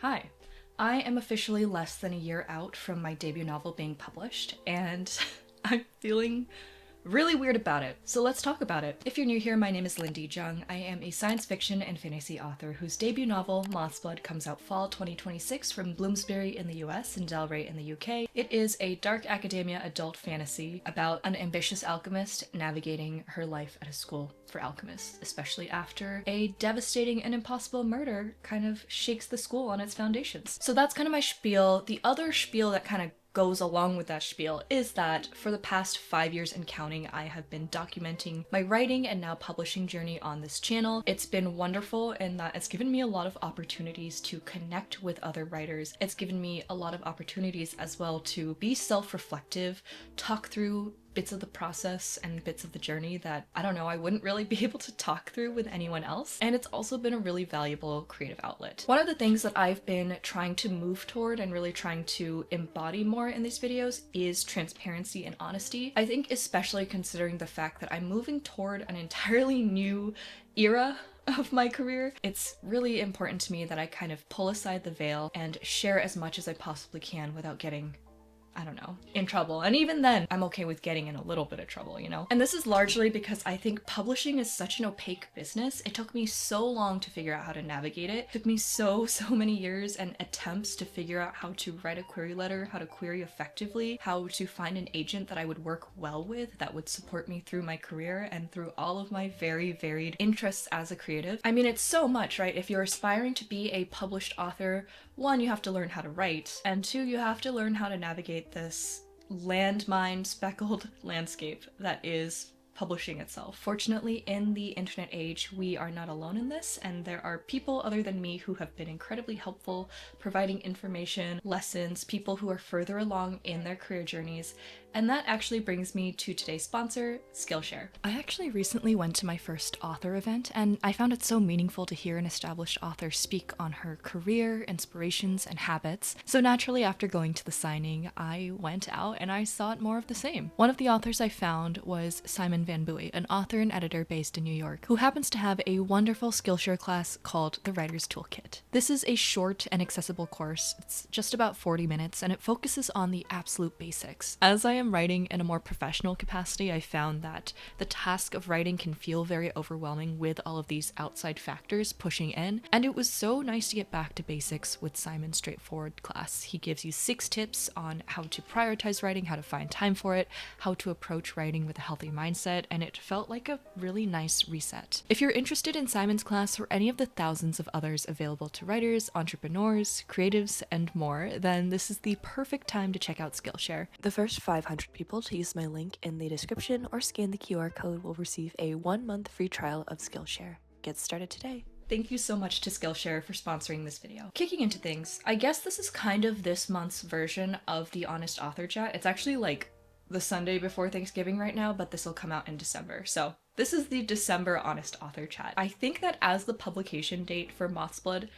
Hi. I am officially less than a year out from my debut novel being published, and I'm feeling really weird about it. So let's talk about it. If you're new here, my name is Lindy Jung. I am a science fiction and fantasy author whose debut novel, MOTHSBLOOD, comes out fall 2026 from Bloomsbury in the US and Rey in the UK. It is a dark academia adult fantasy about an ambitious alchemist navigating her life at a school for alchemists, especially after a devastating and impossible murder kind of shakes the school on its foundations. So that's kind of my spiel. The other spiel that kind of goes along with that spiel is that for the past 5 years and counting, I have been documenting my writing and now publishing journey on this channel. It's been wonderful in that it's given me a lot of opportunities to connect with other writers. It's given me a lot of opportunities as well to be self-reflective, talk through bits of the process and bits of the journey that, I don't know, I wouldn't really be able to talk through with anyone else. And it's also been a really valuable creative outlet. One of the things that I've been trying to move toward and really trying to embody more in these videos is transparency and honesty. I think especially considering the fact that I'm moving toward an entirely new era of my career, it's really important to me that I kind of pull aside the veil and share as much as I possibly can without getting, I don't know, in trouble. And even then, I'm okay with getting in a little bit of trouble, you know? And this is largely because I think publishing is such an opaque business. It took me so long to figure out how to navigate it. It took me so many years and attempts to figure out how to write a query letter, how to query effectively, how to find an agent that I would work well with, that would support me through my career and through all of my very varied interests as a creative. I mean, it's so much, right? If you're aspiring to be a published author, one, you have to learn how to write, and two, you have to learn how to navigate this landmine speckled landscape that is publishing itself. Fortunately, in the internet age, we are not alone in this, and there are people other than me who have been incredibly helpful, providing information, lessons, people who are further along in their career journeys. And that actually brings me to today's sponsor, Skillshare. I actually recently went to my first author event, and I found it so meaningful to hear an established author speak on her career, inspirations, and habits. So naturally, after going to the signing, I went out and I sought more of the same. One of the authors I found was Simon Van Buie, an author and editor based in New York, who happens to have a wonderful Skillshare class called The Writer's Toolkit. This is a short and accessible course. It's just about 40 minutes, and it focuses on the absolute basics. As I am writing in a more professional capacity, I found that the task of writing can feel very overwhelming with all of these outside factors pushing in, and it was so nice to get back to basics with Simon's straightforward class. He gives you 6 tips on how to prioritize writing, how to find time for it, how to approach writing with a healthy mindset, and it felt like a really nice reset. If you're interested in Simon's class or any of the thousands of others available to writers, entrepreneurs, creatives, and more, then this is the perfect time to check out Skillshare. The first 500 people to use my link in the description or scan the QR code will receive a 1-month free trial of Skillshare. Get started today. Thank you so much to Skillshare for sponsoring this video. Kicking into things, I guess this is kind of this month's version of the Honest Author Chat. It's actually like the Sunday before Thanksgiving right now, but this will come out in December. So this is the December Honest Author Chat. I think that as the publication date for MOTHSBLOOD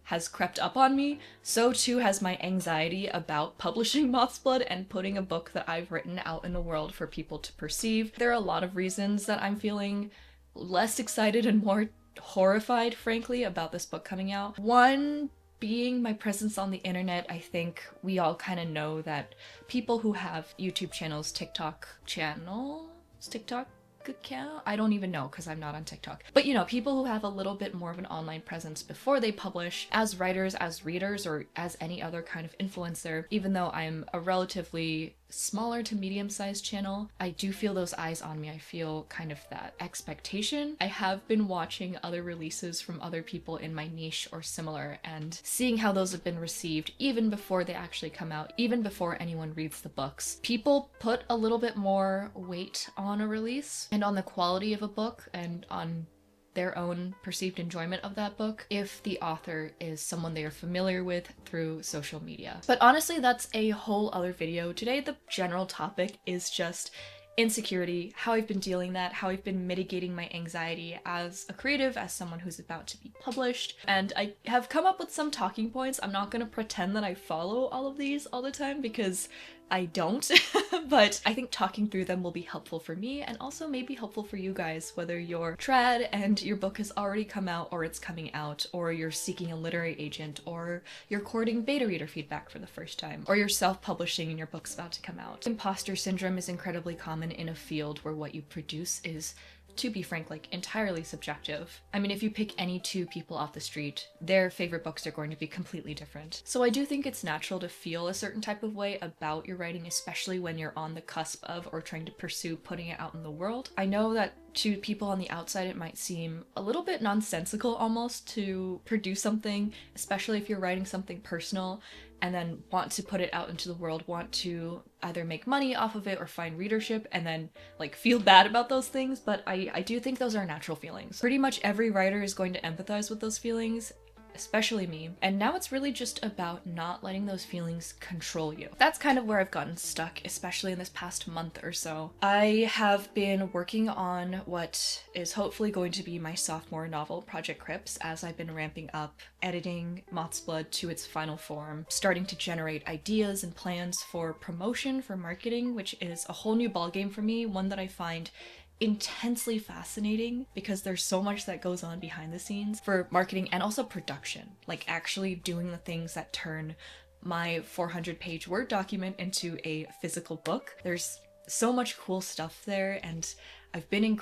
has crept up on me, so too has my anxiety about publishing MOTHSBLOOD and putting a book that I've written out in the world for people to perceive. There are a lot of reasons that I'm feeling less excited and more horrified, frankly, about this book coming out. One being my presence on the internet. I think we all kind of know that people who have YouTube channels, TikTok account? I don't even know because I'm not on TikTok. But you know, people who have a little bit more of an online presence before they publish, as writers, as readers, or as any other kind of influencer, even though I'm a relatively smaller to medium-sized channel, I do feel those eyes on me. I feel kind of that expectation. I have been watching other releases from other people in my niche or similar and seeing how those have been received even before they actually come out, even before anyone reads the books. People put a little bit more weight on a release and on the quality of a book and on their own perceived enjoyment of that book if the author is someone they are familiar with through social media. But honestly, that's a whole other video. Today, the general topic is just insecurity, how I've been dealing that, how I've been mitigating my anxiety as a creative, as someone who's about to be published. And I have come up with some talking points. I'm not going to pretend that I follow all of these all the time because I don't, but I think talking through them will be helpful for me and also maybe helpful for you guys, whether you're trad and your book has already come out or it's coming out, or you're seeking a literary agent, or you're courting beta reader feedback for the first time, or you're self-publishing and your book's about to come out. Imposter syndrome is incredibly common in a field where what you produce is, to be frank, like entirely subjective. I mean, if you pick any two people off the street, their favorite books are going to be completely different. So I do think it's natural to feel a certain type of way about your writing, especially when you're on the cusp of or trying to pursue putting it out in the world. I know that to people on the outside it might seem a little bit nonsensical almost to produce something, especially if you're writing something personal and then want to put it out into the world, want to either make money off of it or find readership and then like feel bad about those things. But I do think those are natural feelings. Pretty much every writer is going to empathize with those feelings, especially me. And now it's really just about not letting those feelings control you. That's kind of where I've gotten stuck, especially in this past month or so. I have been working on what is hopefully going to be my sophomore novel, Project Crips, as I've been ramping up editing MOTHSBLOOD to its final form, starting to generate ideas and plans for promotion, for marketing, which is a whole new ballgame for me, one that I find intensely fascinating because there's so much that goes on behind the scenes for marketing and also production, like actually doing the things that turn my 400-page Word document into a physical book. There's so much cool stuff there, and I've been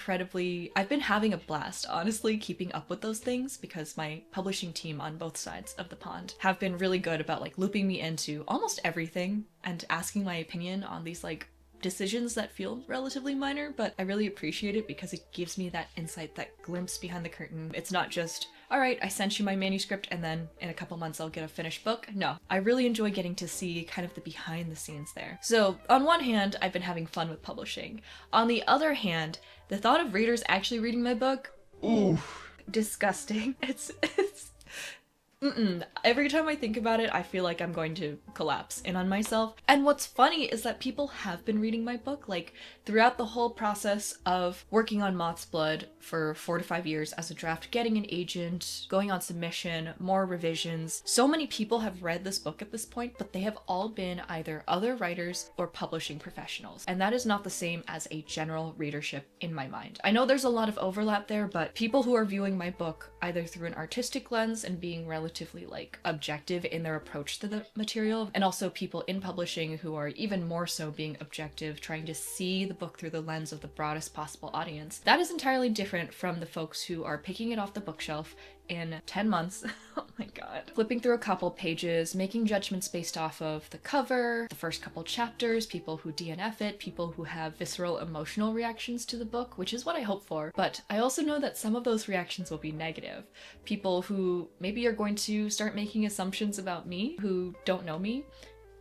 having a blast, honestly, keeping up with those things because my publishing team on both sides of the pond have been really good about like looping me into almost everything and asking my opinion on these like decisions that feel relatively minor, but I really appreciate it because it gives me that insight, that glimpse behind the curtain. It's not just, all right, I sent you my manuscript and then in a couple months I'll get a finished book. No, I really enjoy getting to see kind of the behind the scenes there. So on one hand, I've been having fun with publishing. On the other hand, the thought of readers actually reading my book, oof, disgusting. It's Every time I think about it, I feel like I'm going to collapse in on myself. And what's funny is that people have been reading my book, like throughout the whole process of working on MOTHSBLOOD for 4 to 5 years as a draft, getting an agent, going on submission, more revisions. So many people have read this book at this point, but they have all been either other writers or publishing professionals. And that is not the same as a general readership in my mind. I know there's a lot of overlap there, but people who are viewing my book either through an artistic lens and being relatively like objective in their approach to the material, and also people in publishing who are even more so being objective, trying to see the book through the lens of the broadest possible audience. That is entirely different from the folks who are picking it off the bookshelf in 10 months, oh my god, flipping through a couple pages, making judgments based off of the cover, the first couple chapters, people who DNF it, people who have visceral emotional reactions to the book, which is what I hope for. But I also know that some of those reactions will be negative. People who maybe are going to start making assumptions about me, who don't know me.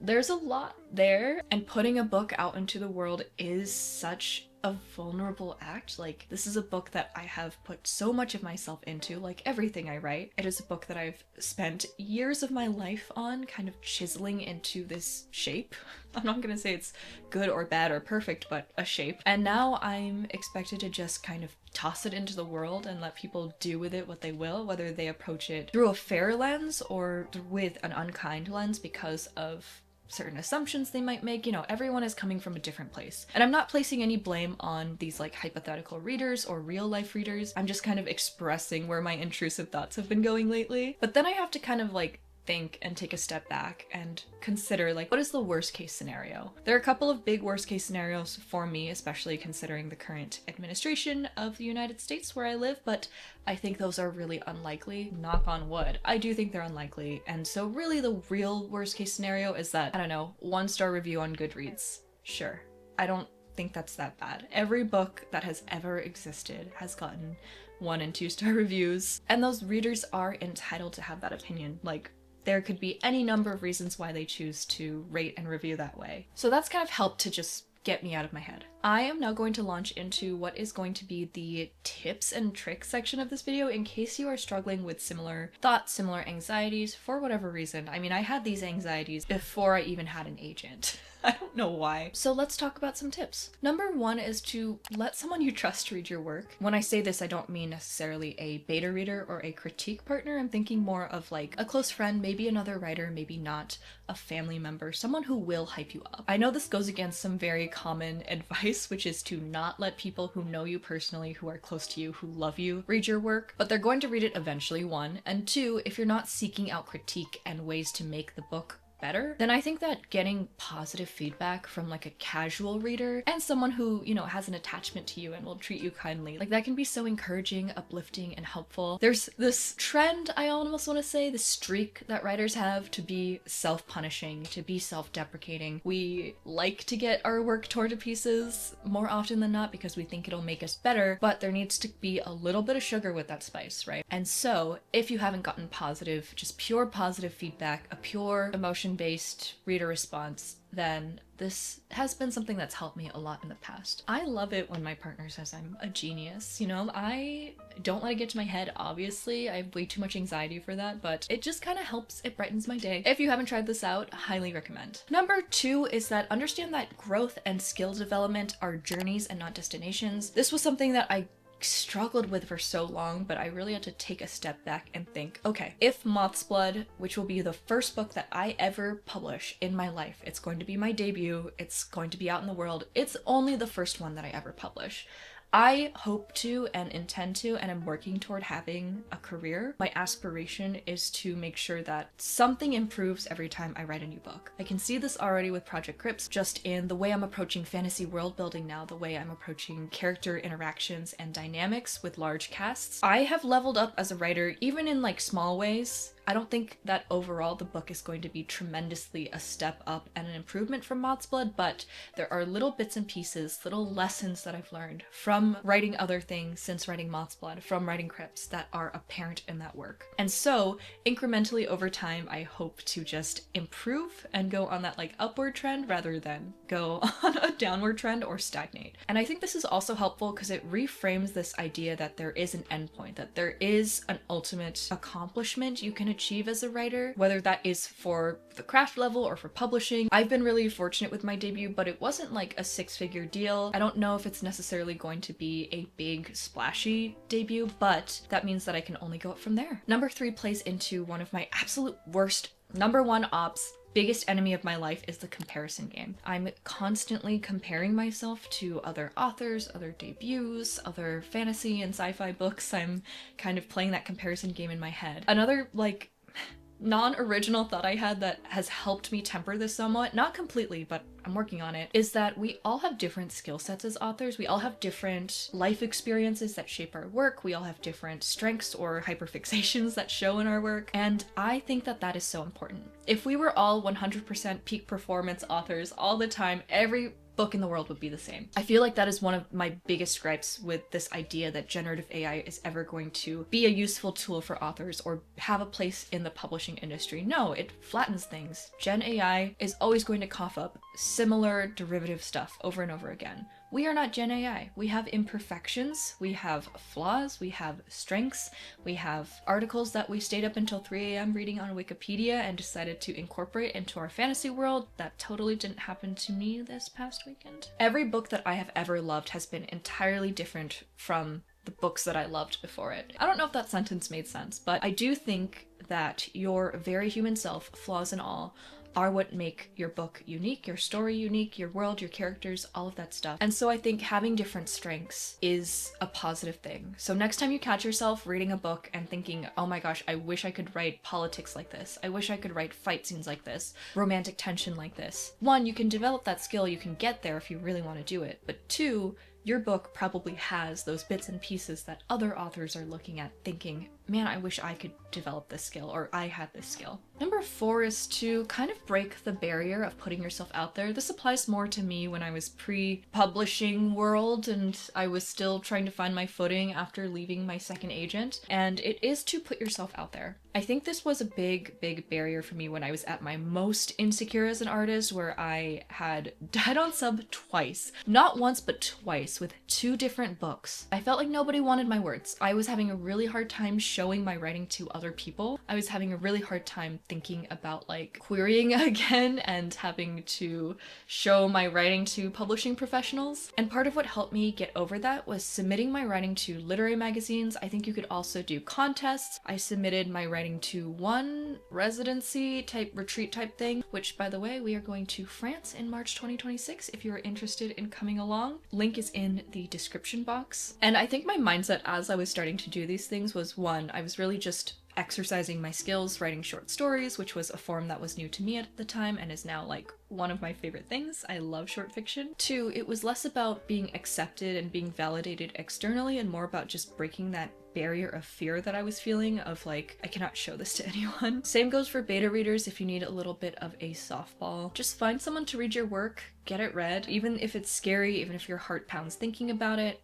There's a lot there, and putting a book out into the world is such a vulnerable act. Like, this is a book that I have put so much of myself into, like everything I write. It is a book that I've spent years of my life on kind of chiseling into this shape. I'm not gonna say it's good or bad or perfect, but a shape. And now I'm expected to just kind of toss it into the world and let people do with it what they will, whether they approach it through a fair lens or with an unkind lens because of certain assumptions they might make. You know, everyone is coming from a different place. And I'm not placing any blame on these like hypothetical readers or real life readers. I'm just kind of expressing where my intrusive thoughts have been going lately. But then I have to kind of like think and take a step back and consider like, what is the worst case scenario? There are a couple of big worst case scenarios for me, especially considering the current administration of the United States where I live, but I think those are really unlikely. Knock on wood. I do think they're unlikely. And so really the real worst case scenario is that, I don't know, 1-star review on Goodreads. Sure. I don't think that's that bad. Every book that has ever existed has gotten 1- and 2-star reviews, and those readers are entitled to have that opinion. Like, there could be any number of reasons why they choose to rate and review that way. So that's kind of helped to just get me out of my head. I am now going to launch into what is going to be the tips and tricks section of this video in case you are struggling with similar thoughts, similar anxieties, for whatever reason. I mean, I had these anxieties before I even had an agent. I don't know why. So let's talk about some tips. Number one is to let someone you trust read your work. When I say this, I don't mean necessarily a beta reader or a critique partner. I'm thinking more of like a close friend, maybe another writer, maybe not, a family member, someone who will hype you up. I know this goes against some very common advice, which is to not let people who know you personally, who are close to you, who love you, read your work, but they're going to read it eventually, one. And two, if you're not seeking out critique and ways to make the book better, then I think that getting positive feedback from like a casual reader and someone who, you know, has an attachment to you and will treat you kindly, like that can be so encouraging, uplifting, and helpful. There's this trend, I almost want to say, this streak that writers have to be self-punishing, to be self-deprecating. We like to get our work torn to pieces more often than not because we think it'll make us better, but there needs to be a little bit of sugar with that spice, right? And so if you haven't gotten positive, just pure positive feedback, a pure emotion-based reader response, then this has been something that's helped me a lot in the past. I love it when my partner says I'm a genius, you know? I don't let it get to my head, obviously. I have way too much anxiety for that, but it just kind of helps. It brightens my day. If you haven't tried this out, highly recommend. Number two is that understand that growth and skill development are journeys and not destinations. This was something that I struggled with for so long, but I really had to take a step back and think, okay, if MOTHSBLOOD, which will be the first book that I ever publish in my life, it's going to be my debut, it's going to be out in the world, it's only the first one that I ever publish. I hope to and intend to, and I'm working toward having a career. My aspiration is to make sure that something improves every time I write a new book. I can see this already with Project Crips, just in the way I'm approaching fantasy world building now, the way I'm approaching character interactions and dynamics with large casts. I have leveled up as a writer, even in like small ways. I don't think that overall the book is going to be tremendously a step up and an improvement from MOTHSBLOOD, but there are little bits and pieces, little lessons that I've learned from writing other things since writing MOTHSBLOOD, from writing Crips, that are apparent in that work. And so, incrementally over time, I hope to just improve and go on that like upward trend rather than go on a downward trend or stagnate. And I think this is also helpful because it reframes this idea that there is an endpoint, that there is an ultimate accomplishment you can achieve as a writer, whether that is for the craft level or for publishing. I've been really fortunate with my debut, but it wasn't like a six-figure deal. I don't know if it's necessarily going to be a big splashy debut, but that means that I can only go up from there. Number three plays into one of my absolute worst, number one biggest enemy of my life is the comparison game. I'm constantly comparing myself to other authors, other debuts, other fantasy and sci-fi books. I'm kind of playing that comparison game in my head. Another like non-original thought I had that has helped me temper this somewhat, not completely, but I'm working on it, is that we all have different skill sets as authors. We all have different life experiences that shape our work. We all have different strengths or hyperfixations that show in our work. And I think that that is so important. If we were all 100% peak performance authors all the time, every book in the world would be the same. I feel like that is one of my biggest gripes with this idea that generative AI is ever going to be a useful tool for authors or have a place in the publishing industry. No, it flattens things. Gen AI is always going to cough up similar derivative stuff over and over again. We are not Gen AI. We have imperfections, we have flaws, we have strengths, we have articles that we stayed up until 3 a.m. reading on Wikipedia and decided to incorporate into our fantasy world. That totally didn't happen to me this past weekend. Every book that I have ever loved has been entirely different from the books that I loved before it. I don't know if that sentence made sense, but I do think that your very human self, flaws and all, are what make your book unique, your story unique, your world, your characters, all of that stuff. And so I think having different strengths is a positive thing. So next time you catch yourself reading a book and thinking, oh my gosh, I wish I could write politics like this. I wish I could write fight scenes like this, romantic tension like this. One, you can develop that skill, you can get there if you really want to do it. But two, your book probably has those bits and pieces that other authors are looking at thinking, man, I wish I could develop this skill, or I had this skill. Number 4 is to kind of break the barrier of putting yourself out there. This applies more to me when I was pre-publishing world and I was still trying to find my footing after leaving my second agent, and it is to put yourself out there. I think this was a big barrier for me when I was at my most insecure as an artist, where I had died on sub twice. Not once, but twice. face with 2 different books. I felt like nobody wanted my words. I was having a really hard time showing my writing to other people. I was having a really hard time thinking about like querying again and having to show my writing to publishing professionals. And part of what helped me get over that was submitting my writing to literary magazines. I think you could also do contests. I submitted my writing to one residency type retreat type thing, which by the way, we are going to France in March 2026 if you are interested in coming along. Link is in the description box. And I think my mindset as I was starting to do these things was, one, I was really just exercising my skills writing short stories, which was a form that was new to me at the time and is now like one of my favorite things. I love short fiction. 2, it was less about being accepted and being validated externally and more about just breaking that barrier of fear that I was feeling of like, I cannot show this to anyone. Same goes for beta readers. If you need a little bit of a softball, just find someone to read your work, get it read, even if it's scary, even if your heart pounds thinking about it.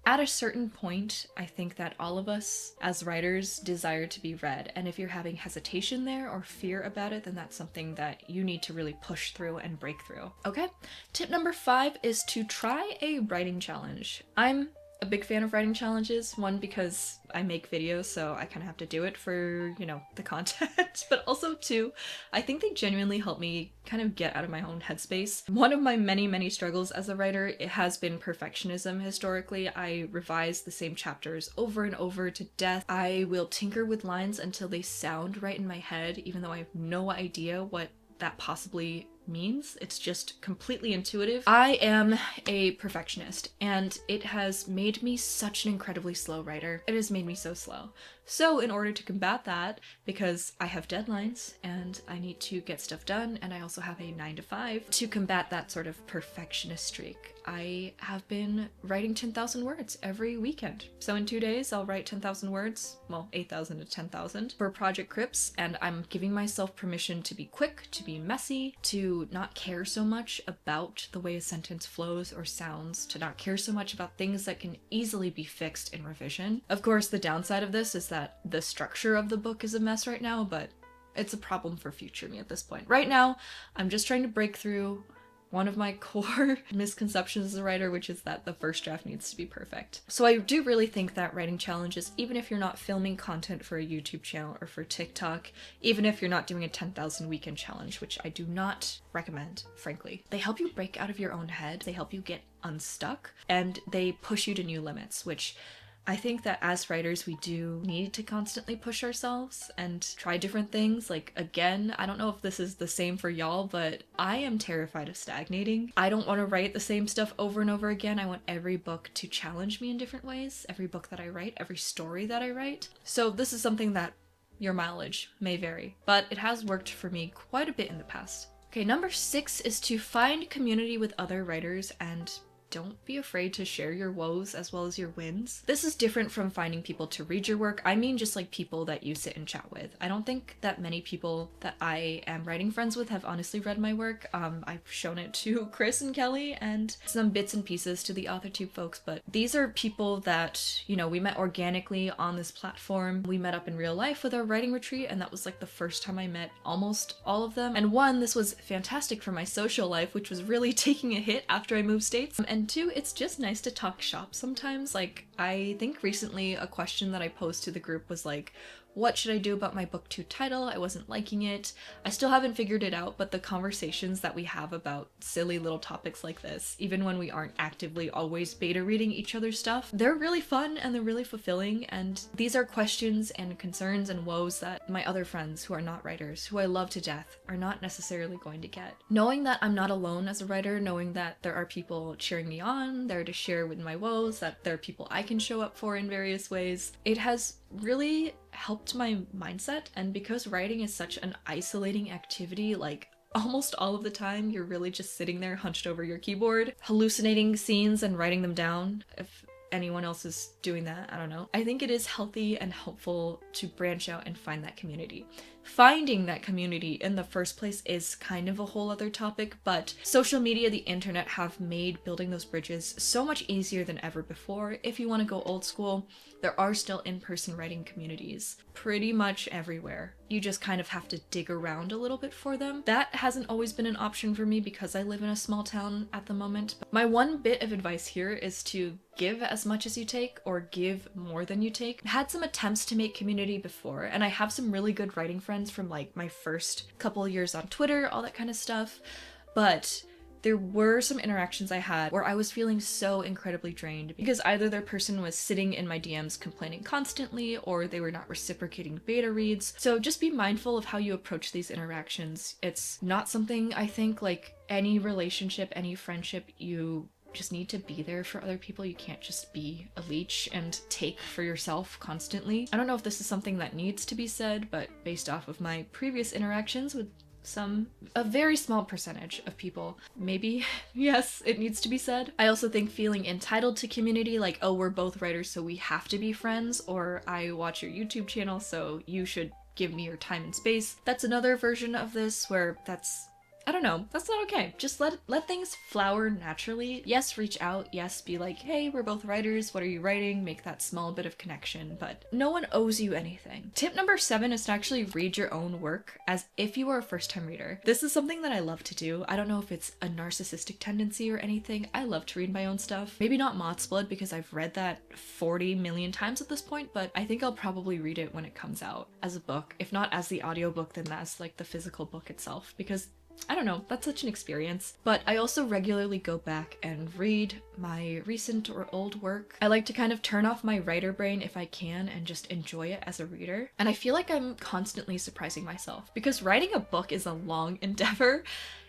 At a certain point, I think that all of us as writers desire to be read, and if you're having hesitation there or fear about it, then that's something that you need to really push through and break through. Okay, tip number 5 is to try a writing challenge. I'm a big fan of writing challenges, one because I make videos, so I kind of have to do it for, you know, the content, but also 2, I think they genuinely help me kind of get out of my own headspace. One of my many struggles as a writer, it has been perfectionism historically. I revise the same chapters over and over to death. I will tinker with lines until they sound right in my head, even though I have no idea what that possibly means. It's just completely intuitive. I am a perfectionist and it has made me such an incredibly slow writer. It has made me so slow. So in order to combat that, because I have deadlines and I need to get stuff done and I also have a 9-to-5, to combat that sort of perfectionist streak, I have been writing 10,000 words every weekend. So in 2 days, I'll write 10,000 words, well, 8,000 to 10,000 for Project Crips, and I'm giving myself permission to be quick, to be messy, to not care so much about the way a sentence flows or sounds, to not care so much about things that can easily be fixed in revision. Of course, the downside of this is that the structure of the book is a mess right now, but it's a problem for future me at this point. Right now, I'm just trying to break through one of my core misconceptions as a writer, which is that the first draft needs to be perfect. So I do really think that writing challenges, even if you're not filming content for a YouTube channel or for TikTok, even if you're not doing a 10,000 weekend challenge, which I do not recommend, frankly, they help you break out of your own head, they help you get unstuck, and they push you to new limits, which I think that as writers, we do need to constantly push ourselves and try different things. Like, again, I don't know if this is the same for y'all, but I am terrified of stagnating. I don't want to write the same stuff over and over again. I want every book to challenge me in different ways. Every book that I write, every story that I write. So this is something that your mileage may vary, but it has worked for me quite a bit in the past. Okay, number 6 is to find community with other writers and don't be afraid to share your woes as well as your wins. This is different from finding people to read your work. I mean just like people that you sit and chat with. I don't think that many people that I am writing friends with have honestly read my work. I've shown it to Chris and Kelly and some bits and pieces to the AuthorTube folks, but these are people that, you know, we met organically on this platform. We met up in real life with our writing retreat, and that was like the first time I met almost all of them. And 1, this was fantastic for my social life, which was really taking a hit after I moved states. And 2, it's just nice to talk shop sometimes. Like, I think recently a question that I posed to the group was like, what should I do about my book 2 title? I wasn't liking it. I still haven't figured it out, but the conversations that we have about silly little topics like this, even when we aren't actively always beta reading each other's stuff, they're really fun and they're really fulfilling. And these are questions and concerns and woes that my other friends who are not writers, who I love to death, are not necessarily going to get. Knowing that I'm not alone as a writer, knowing that there are people cheering me on, there to share with my woes, that there are people I can show up for in various ways, it has really helped my mindset. And because writing is such an isolating activity, like almost all of the time you're really just sitting there hunched over your keyboard hallucinating scenes and writing them down. If anyone else is doing that, I don't know. I think it is healthy and helpful to branch out and find that community. Finding that community in the first place is kind of a whole other topic, but social media, the internet have made building those bridges so much easier than ever before. If you want to go old school, there are still in-person writing communities pretty much everywhere. You just kind of have to dig around a little bit for them. That hasn't always been an option for me because I live in a small town at the moment. But my one bit of advice here is to give as much as you take or give more than you take. I had some attempts to make community before, and I have some really good writing friends from like my first couple years on Twitter, all that kind of stuff. But there were some interactions I had where I was feeling so incredibly drained because either their person was sitting in my DMs complaining constantly or they were not reciprocating beta reads. So just be mindful of how you approach these interactions. It's not something, I think, like any relationship, any friendship, you just need to be there for other people. You can't just be a leech and take for yourself constantly. I don't know if this is something that needs to be said, but based off of my previous interactions with a very small percentage of people, maybe, yes, it needs to be said. I also think feeling entitled to community, like, oh, we're both writers, so we have to be friends, or I watch your YouTube channel, so you should give me your time and space. That's another version of this where I don't know, that's not okay. Just let things flower naturally. Yes, reach out. Yes, be like, hey, we're both writers. What are you writing? Make that small bit of connection, but no one owes you anything. Tip number 7 is to actually read your own work as if you were a first-time reader. This is something that I love to do. I don't know if it's a narcissistic tendency or anything. I love to read my own stuff. Maybe not MOTHSBLOOD because I've read that 40 million times at this point, but I think I'll probably read it when it comes out as a book. If not as the audiobook, then as like the physical book itself, because I don't know, that's such an experience. But I also regularly go back and read my recent or old work. I like to kind of turn off my writer brain if I can and just enjoy it as a reader. And I feel like I'm constantly surprising myself because writing a book is a long endeavor.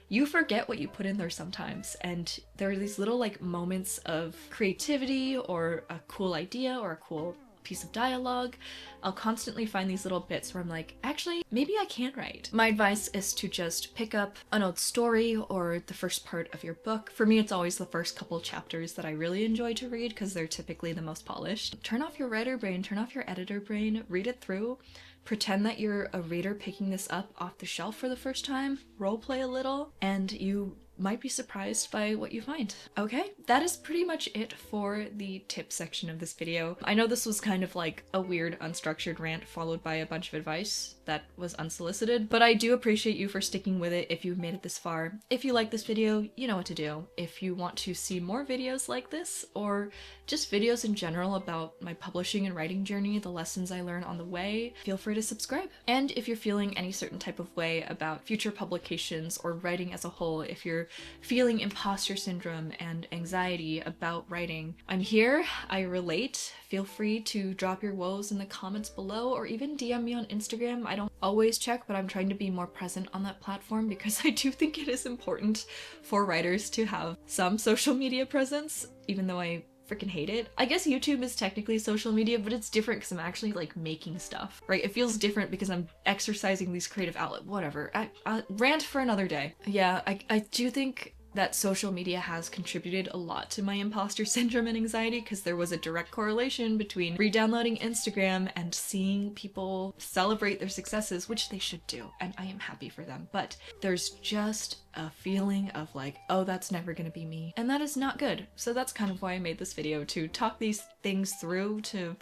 You forget what you put in there sometimes, and there are these little like moments of creativity or a cool idea or a cool piece of dialogue. I'll constantly find these little bits where I'm like, actually, maybe I can write. My advice is to just pick up an old story or the first part of your book. For me, it's always the first couple chapters that I really enjoy to read because they're typically the most polished. Turn off your writer brain, turn off your editor brain, read it through. Pretend that you're a reader picking this up off the shelf for the first time, roleplay a little, and you might be surprised by what you find. Okay, that is pretty much it for the tip section of this video. I know this was kind of like a weird unstructured rant followed by a bunch of advice that was unsolicited, but I do appreciate you for sticking with it if you've made it this far. If you like this video, you know what to do. If you want to see more videos like this, or just videos in general about my publishing and writing journey, the lessons I learn on the way, feel free to subscribe. And if you're feeling any certain type of way about future publications or writing as a whole, if you're feeling imposter syndrome and anxiety about writing, I'm here, I relate. Feel free to drop your woes in the comments below or even DM me on Instagram. I don't always check, but I'm trying to be more present on that platform because I do think it is important for writers to have some social media presence, even though I freaking hate it. I guess YouTube is technically social media, but it's different because I'm actually like making stuff, right? It feels different because I'm exercising these creative outlets, whatever. I rant for another day. Yeah, I do think that social media has contributed a lot to my imposter syndrome and anxiety because there was a direct correlation between re-downloading Instagram and seeing people celebrate their successes, which they should do, and I am happy for them. But there's just a feeling of like, oh, that's never gonna be me, and that is not good. So that's kind of why I made this video, to talk these things through, to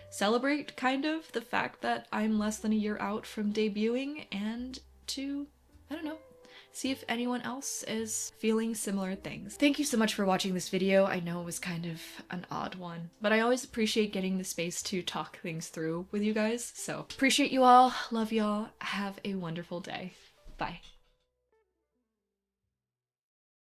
celebrate kind of the fact that I'm less than a year out from debuting, and to, I don't know, see if anyone else is feeling similar things. Thank you so much for watching this video. I know it was kind of an odd one, but I always appreciate getting the space to talk things through with you guys. So appreciate you all, love y'all, have a wonderful day. Bye.